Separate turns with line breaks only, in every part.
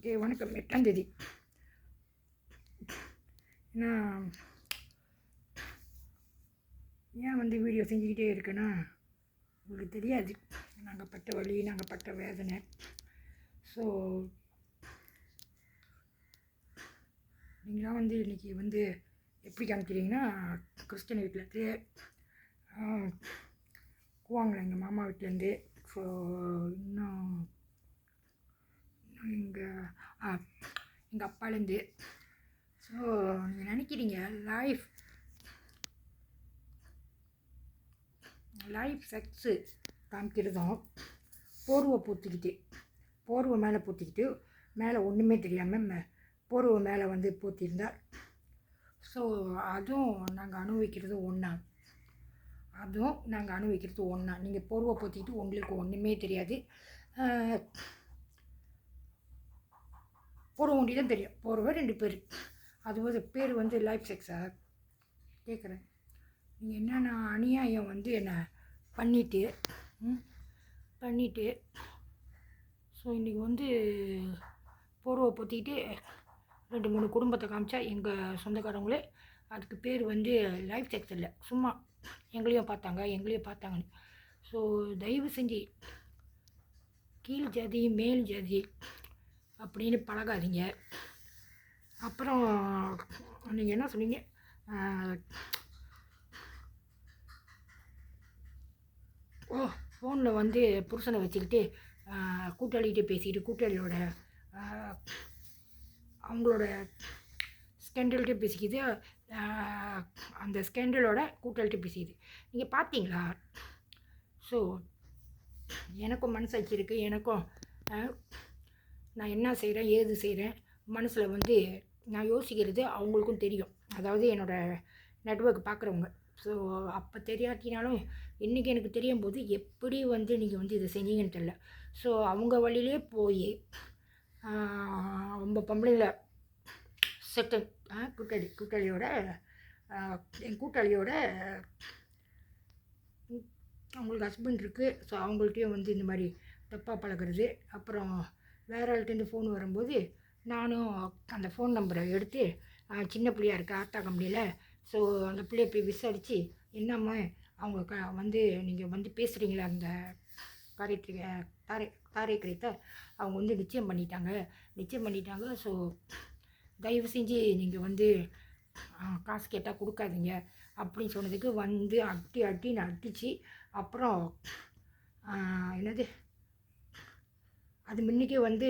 Okay வணக்கம். 8ஆம் தேதி. ஏன்னா ஏன் வந்து வீடியோ செஞ்சுக்கிட்டே இருக்கேன்னா உங்களுக்கு தெரியாது நாங்கள் பட்ட வலி, நாங்கள் பட்ட வேதனை. ஸோ நீங்களாம் வந்து இன்றைக்கி வந்து எப்படி காமிக்கிறீங்கன்னா, கிறிஸ்டின் வீட்டிலேருந்து கூவாங்களா எங்கள் மாமா வீட்டிலேருந்து. ஸோ இன்னும் எங்கள் அப்பாலேருந்து. ஸோ நீங்கள் நினைக்கிறீங்க லைஃப் செக்ஸு காமிக்கிறதும் போர்வை மேலே போத்திக்கிட்டு மேலே ஒன்றுமே தெரியாமல் போர்வை மேலே வந்து போத்திருந்தா, ஸோ அதுவும் நாங்கள் அனுபவிக்கிறது ஒன்றா. நீங்கள் போர்வை போத்திக்கிட்டு உங்களுக்கு ஒன்றுமே தெரியாது. போர்வை ஒண்டி தான் தெரியும். போர்வை 2 பேர். அது வந்து பேர் வந்து லைஃப் செக்ஸா கேட்குறேன். நீங்கள் என்னென்ன அநியாயம் வந்து என்னை பண்ணிவிட்டு ஸோ இன்றைக்கி வந்து போர்வை பொத்திக்கிட்டு 2-3 குடும்பத்தை காமிச்சா எங்கள் சொந்தக்காரங்களே அதுக்கு பேர் வந்து லைஃப் செக்ஸ் இல்லை, சும்மா எங்களையும் பார்த்தாங்கன்னு. ஸோ தயவு செஞ்சு கீழ் ஜாதி மேல் ஜாதி அப்படின்னு பழகாதீங்க. அப்புறம் நீங்கள் என்ன சொன்னீங்க, ஃபோனில் வந்து புருஷனை வச்சுக்கிட்டு கூட்டாளிகிட்டே பேசிக்கிட்டு கூட்டாளியோட அவங்களோட ஸ்கேண்டல்கிட்டே பேசிக்கிது, அந்த ஸ்கேண்டலோட கூட்டாளிகிட்டே பேசிக்கிது. நீங்கள் பார்த்தீங்களா? ஸோ எனக்கும் மனசாட்சி இருக்குது. எனக்கும் நான் என்ன செய்கிறேன் ஏது செய்கிறேன் மனசில் வந்து நான் யோசிக்கிறது அவங்களுக்கும் தெரியும். அதாவது என்னோடய நெட்வொர்க் பார்க்குறவங்க. ஸோ அப்போ தெரியாட்டினாலும் இன்றைக்கி எனக்கு தெரியும் போது எப்படி வந்து நீங்கள் வந்து இதை செஞ்சீங்கன்னு தெரியல. ஸோ அவங்க வழியிலே போய் ரொம்ப பொம்பளையில் செட்டன் கூட்டாளியோட என் கூட்டாளியோட அவங்களுக்கு ஹஸ்பண்ட் இருக்குது. ஸோ அவங்கள்ட்டையும் வந்து இந்த மாதிரி தப்பாக பழகிறது. அப்புறம் வேறு ஆள்கிட்டேருந்து ஃபோன் வரும்போது நானும் அந்த ஃபோன் நம்பரை எடுத்து சின்ன பிள்ளையாக இருக்குது ஆத்தா கம்பெனியில். ஸோ அந்த பிள்ளையை போய் விசாரித்து என்னம்மா அவங்க வந்து நீங்கள் வந்து பேசுகிறீங்களா அந்த காரியத்தை அவங்க வந்து நிச்சயம் பண்ணிட்டாங்க. ஸோ தயவு செஞ்சு நீங்கள் வந்து காசு கேட்டால் கொடுக்காதீங்க அப்படின்னு சொன்னதுக்கு வந்து அடின்னு அடித்து, அப்புறம் என்னது அது முன்னைக்கே வந்து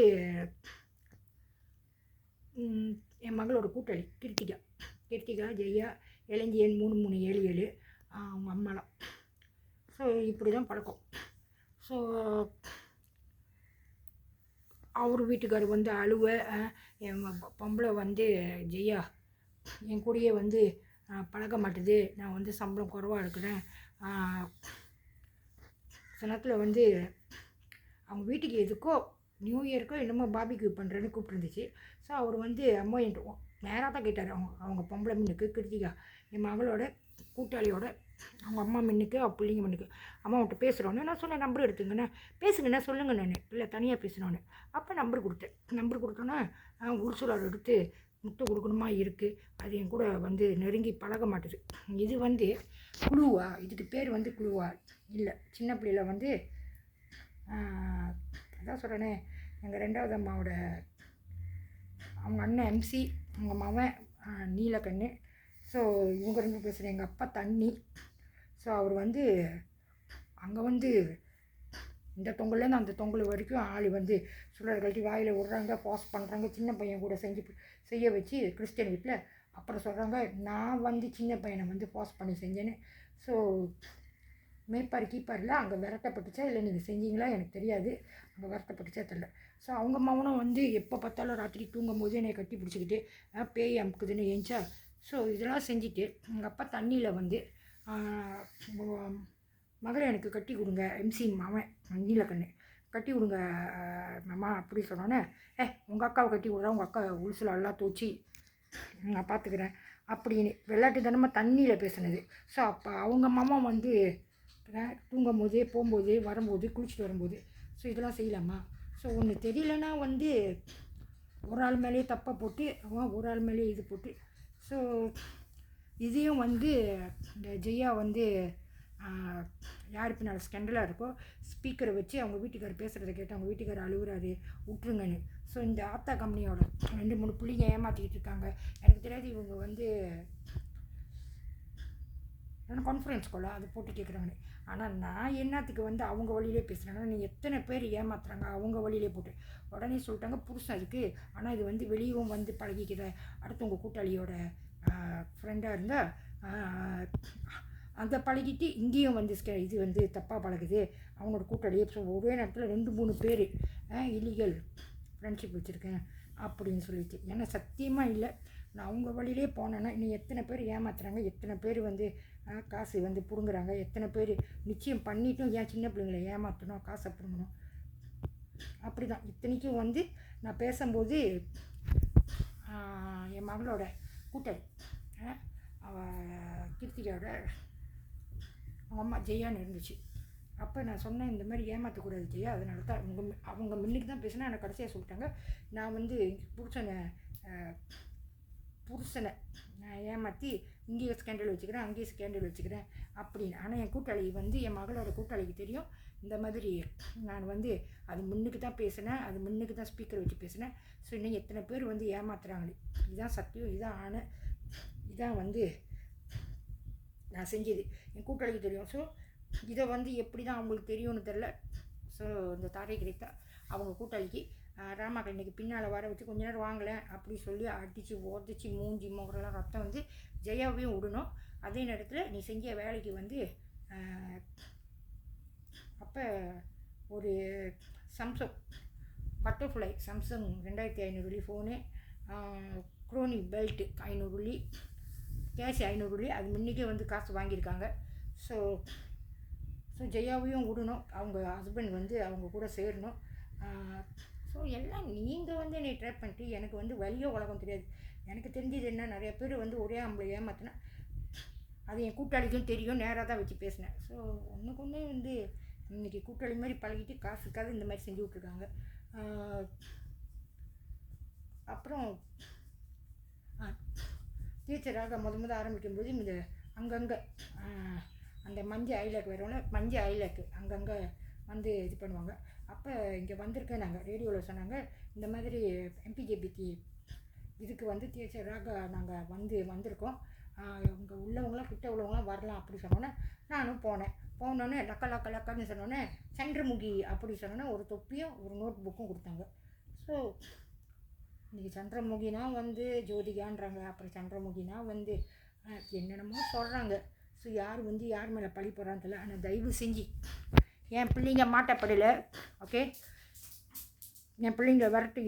என் மகளோட கூட்டாளி கிருத்திகா ஜெயா இளஞ்சியன் 3377 அவங்க அம்மாலாம். ஸோ இப்படி தான் பழக்கம். ஸோ அவர் வீட்டுக்காரர் வந்து என் பொம்பளை வந்து ஜெயா என் கூடயே வந்து பழக மாட்டுது, நான் வந்து சம்பளம் குறைவாக இருக்கிறேன். சில நேரத்தில் வந்து அவங்க வீட்டுக்கு எதுக்கோ நியூ இயருக்கோ என்னமோ பாபிக்கு பண்ணுறேன்னு கூப்பிட்டுருந்துச்சு. ஸோ அவர் வந்து அம்மா என்கிட்ட நேராக தான் கேட்டார். அவங்க பொம்பளை மின்னுக்கு கிருத்திகா என் மகளோட கூட்டாளியோட அவங்க அம்மா மின்னுக்கு பிள்ளைங்க மின்னுக்கு அம்மாவிட்ட பேசுகிறோன்னு நான் சொன்னேன். நம்பர் எடுத்துங்கண்ணே பேசுங்கண்ணே சொல்லுங்க நான் இல்லை தனியாக பேசணுன்னு. அப்போ நம்பர் கொடுத்தோன்னே உருசுலார் எடுத்து முட்டை கொடுக்கணுமா இருக்குது. அது என் கூட வந்து நெருங்கி பழக மாட்டுது. இது வந்து குழுவா, இதுக்கு பேர் வந்து குழுவா இல்லை. சின்ன பிள்ளையில் வந்து அதான் சொல்கிறேனே, எங்கள் 2வது அம்மாவோட அவங்க அண்ணன் MC, அவங்க மகன் நீலக்கண்ணு. ஸோ இவங்க 2 பேசுகிறேன். எங்கள் அப்பா தண்ணி. ஸோ அவர் வந்து அங்கே வந்து இந்த தொங்கல்லேருந்து அந்த தொங்கல் வரைக்கும் ஆள் வந்து சுழல் கழட்டி வாயில் விட்றாங்க, பாஸ் பண்ணுறாங்க. சின்ன பையன் கூட செய்ய வச்சு கிறிஸ்டியன் வீட்டில். அப்புறம் சொல்கிறாங்க நான் வந்து சின்ன பையனை வந்து பாஸ் பண்ணி செஞ்சேன்னு. ஸோ மேய்ப்பார் கீப்பாரில் அங்கே விரட்டப்பட்டுச்சா இல்லை நீங்கள் செஞ்சீங்களா எனக்கு தெரியாது, அங்கே விரட்டப்பட்டுச்சா தெரியல. ஸோ அவங்க மகனும் வந்து எப்போ பார்த்தாலும் ராத்திரி தூங்கும் போது என்னை கட்டி பிடிச்சிக்கிட்டு பேய் அமுக்குதுன்னு ஏஞ்சா. ஸோ இதெல்லாம் செஞ்சுட்டு எங்கள் அப்பா தண்ணியில் வந்து மகளை எனக்கு கட்டி கொடுங்க, MC மாமன் நீலக்கண்ணு கட்டி கொடுங்க மாமா அப்படி சொன்னோன்னே, உங்கள் அக்காவை கட்டி விட்றா, உங்கள் அக்கா உளுசில் எல்லாம் தூச்சி நான் பார்த்துக்கிறேன் அப்படின்னு விளையாட்டு தினமாக தண்ணியில் பேசுனது. ஸோ அப்போ அவங்க மாமா வந்து தூங்கும் போது போகும்போது வரும்போது குளிச்சுட்டு வரும்போது ஸோ இதெல்லாம் செய்யலாமா? ஸோ ஒன்று தெரியலன்னா வந்து ஒரு ஆள் மேலேயே தப்பை போட்டு அவன் ஒரு ஆள் மேலேயே இது போட்டு. ஸோ இதையும் வந்து இந்த ஜெயா வந்து யார் பின்னால் ஸ்கெண்டலாக இருக்கோ ஸ்பீக்கரை வச்சு அவங்க வீட்டுக்காரர் பேசுகிறத கேட்டு அவங்க வீட்டுக்காரர் அழுகுறாரு விட்டுருங்கன்னு. ஸோ இந்த ஆத்தா கம்பெனியோட 2-3 பிள்ளைங்க ஏமாற்றிக்கிட்டு இருக்காங்க. எனக்கு தெரியாது இவங்க வந்து கான்ஃபரன்ஸ் கால் அதை போட்டு கேட்குறாங்க. ஆனால் நான் என்னத்துக்கு வந்து அவங்க வழியிலே பேசுகிறேன்னா, நீ எத்தனை பேர் ஏமாத்துறாங்க அவங்க வழியிலே போட்டு. உடனே சொல்லிட்டாங்க புருஷன் இருக்குது, ஆனால் இது வந்து வெளியும் வந்து பழகிக்கிற அடுத்து உங்கள் கூட்டாளியோட ஃப்ரெண்டாக இருந்தால் அதை பழகிட்டு இங்கேயும் வந்து இது வந்து தப்பாக பழகுது அவங்களோட கூட்டாளியே. ஸோ ஒரே நேரத்தில் 2-3 பேர் இல்லீகல் ஃப்ரெண்ட்ஷிப் வச்சுருக்கேன் அப்படின்னு சொல்லிட்டு. ஏன்னா சத்தியமாக இல்லை, நான் அவங்க வழியிலே போனேன்னா இன்னும் எத்தனை பேர் ஏமாத்துறாங்க, எத்தனை பேர் வந்து காசு வந்து பிடுங்குறாங்க, எத்தனை பேர் நிச்சயம் பண்ணிட்டும் ஏன் சின்ன பிள்ளைங்களை ஏமாற்றணும் காசை பிடுங்கணும். அப்படி தான் இத்தனைக்கும் வந்து நான் பேசும்போது என் மகளோட கூட்டாளி கீர்த்திகாவோட அவங்க அம்மா ஜெயான்னு இருந்துச்சு. அப்போ நான் சொன்னேன் இந்த மாதிரி ஏமாற்றக்கூடாது ஜெயா, அதனால தான் அவங்க முன்னுக்கு தான் பேசினா எனக்கு கடைசியாக சொல்லிட்டாங்க நான் வந்து புருஷனை நான் ஏமாற்றி இங்கேயே ஸ்கேண்டல் வச்சுக்கிறேன் அங்கேயே ஸ்கேண்டல் வச்சுக்கிறேன் அப்படின்னு. ஆனால் என் கூட்டாளி வந்து என் மகளோட கூட்டாளிக்கு தெரியும் இந்த மாதிரி நான் வந்து அது முன்னுக்கு தான் பேசினேன், அது முன்னுக்கு தான் ஸ்பீக்கர் வச்சு பேசினேன். ஸோ இன்னும் எத்தனை பேர் வந்து ஏமாத்துறாங்களே, இதுதான் சத்தியம், இதான் ஆணை, இதான் வந்து நான் செஞ்சது என் கூட்டாளிக்கு தெரியும். ஸோ இதை வந்து எப்படி தான் அவங்களுக்கு தெரியும்னு தெரில. ஸோ இந்த தாரை கிடைத்தா அவங்க கூட்டாளிக்கு ராமாக்கள் இன்றைக்கி பின்னால் வர வச்சு கொஞ்ச நேரம் வாங்கலை அப்படி சொல்லி அடித்து உதச்சி மூஞ்சி முகரெல்லாம் ரத்தம் வந்து ஜெயாவையும் விடணும். அதே நேரத்தில் நீ செஞ்ச வேலைக்கு வந்து அப்போ ஒரு சாம்சங் பட்டர்ஃப்ளை சாம்சங் 2500 ஃபோனு, க்ரோனி பெல்ட்டு 500, கேஷ் 500, அது முன்னிக்கே வந்து காசு வாங்கியிருக்காங்க. ஸோ ஜெயாவையும் விடணும், அவங்க ஹஸ்பண்ட் வந்து அவங்க கூட சேரணும். ஸோ எல்லாம் நீங்கள் வந்து என்னை ட்ரை பண்ணிட்டு எனக்கு வந்து வலியோ உலகம் தெரியாது. எனக்கு தெரிஞ்சது என்ன, நிறைய பேர் வந்து ஒரே ஆம்பளை ஏமாத்தினா அது என் கூட்டாளிக்கும் தெரியும், நேராக தான் வச்சு பேசினேன். ஸோ ஒன்றுக்கு ஒன்று வந்து இன்றைக்கி கூட்டாளி மாதிரி பழகிட்டு காசுக்காக இந்த மாதிரி செஞ்சு விட்ருக்காங்க. அப்புறம் டீச்சராக முத ஆரம்பிக்கும்போது இந்த அங்கங்கே அந்த மஞ்சள் ஐலாக் வரும்ல, மஞ்சள் ஐலாக்கு அங்கங்கே வந்து இது பண்ணுவாங்க. அப்போ இங்கே வந்திருக்கேன், நாங்கள் ரேடியோவில் சொன்னாங்க இந்த மாதிரி எம்பிஜேபிக்கு இதுக்கு வந்து டீச்சராக நாங்கள் வந்திருக்கோம், இங்கே உள்ளவங்களாம் கிட்ட உள்ளவங்களாம் வரலாம் அப்படி சொன்னோன்னே நானும் போனோன்னே லக்கான்னு சொன்னோன்னே சந்திரமுகி அப்படி சொன்னோன்னே ஒரு தொப்பியும் ஒரு நோட் புக்கும் கொடுத்தாங்க. ஸோ இன்றைக்கி சந்திரமுகினா வந்து ஜோதிகான்றாங்க, அப்புறம் சந்திரமுகினா வந்து என்னென்னமோ சொல்கிறாங்க. ஸோ யார் வந்து யார் மேலே பழி போடுறான்னு தெரியல. ஆனால் தயவு செஞ்சு என் பிள்ளைங்க மாட்டப்படலை, ஓகே, என் பிள்ளைங்க விரட்டி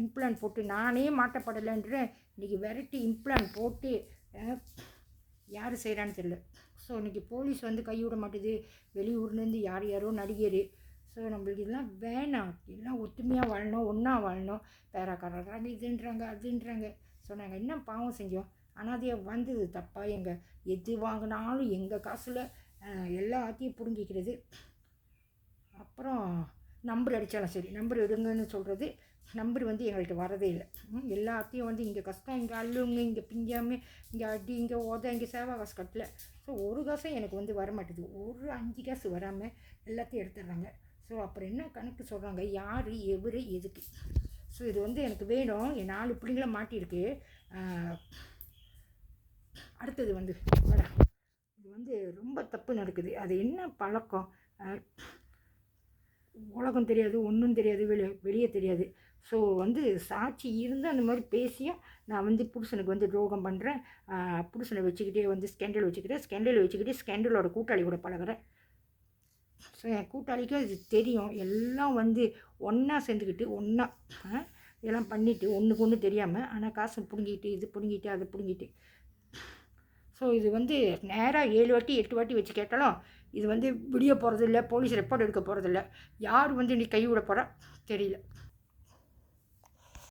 இம்ப்ளான் போட்டு நானே மாட்டப்படலைன்ற இன்றைக்கி விரட்டி இம்ப்ளான் போட்டு யார் செய்கிறான்னு தெரியல. ஸோ இன்றைக்கி போலீஸ் வந்து கைவிட மாட்டேது, வெளியூர்லேருந்து யாரோ நடிகர். ஸோ நம்மளுக்கு இதெல்லாம் வேணாம், எல்லாம் ஒத்துமையாக வாழணும், ஒன்றா வாழணும். பேராக்காரங்க இதுன்றாங்க அதுன்றாங்க. ஸோ நாங்கள் என்ன பாவம் செஞ்சோம், அனாதையாக வந்தது தப்பா? எங்கள் எது வாங்கினாலும் எங்கள் காசில் எல்லாத்தையும் பிடுங்கிக்கிறது. அப்புறம் நம்பர் அடித்தாலும் சரி நம்பர் எடுங்கன்னு சொல்கிறது, நம்பர் வந்து எங்கள்கிட்ட வரதே இல்லை. எல்லாத்தையும் வந்து இங்கே கஷ்டம், இங்கே அள்ளுங்க, இங்கே பிஞ்சாமல், இங்கே அடி, இங்கே இங்கே சேவா காசு கட்டல. ஸோ ஒரு காசும் எனக்கு வந்து வரமாட்டேது, ஒரு 5 காசு வராமல் எல்லாத்தையும் எடுத்துடுறாங்க. ஸோ அப்புறம் என்ன கணக்கு சொல்கிறாங்க, யார் எவர் எதுக்கு? ஸோ இது வந்து எனக்கு வேணும், என் 4 பிள்ளைங்கள மாட்டியிருக்கு. அடுத்தது வந்து இது வந்து ரொம்ப தப்பு நடக்குது. அது என்ன பழக்கம், உலகம் தெரியாது, ஒன்றும் தெரியாது, வெளியே தெரியாது. ஸோ வந்து சாட்சி இருந்து அந்த மாதிரி பேசியும் நான் வந்து புருஷனுக்கு வந்து துரோகம் பண்ணுறேன், புருஷனை வச்சுக்கிட்டே வந்து ஸ்கேண்டல் வச்சுக்கிட்டே ஸ்கேண்டலோட கூட்டாளி கூட பழகிறேன். ஸோ என் கூட்டாளிக்கும் இது தெரியும், எல்லாம் வந்து ஒன்றா சேர்ந்துக்கிட்டு ஒன்றா இதெல்லாம் பண்ணிவிட்டு ஒன்றுக்கு ஒன்று தெரியாமல், ஆனால் காசு பிடுங்கிட்டு இது பிடுங்கிட்டு அதை பிடுங்கிட்டு. ஸோ இது வந்து நேராக 7 வாட்டி 8 வாட்டி வச்சு கேட்டாலும் இது வந்து விடிய போகிறதில்ல, போலீஸ் ரெக்கார்ட் எடுக்க போகிறதில்ல. யார் வந்து நீ கை விட போகிறா தெரியல.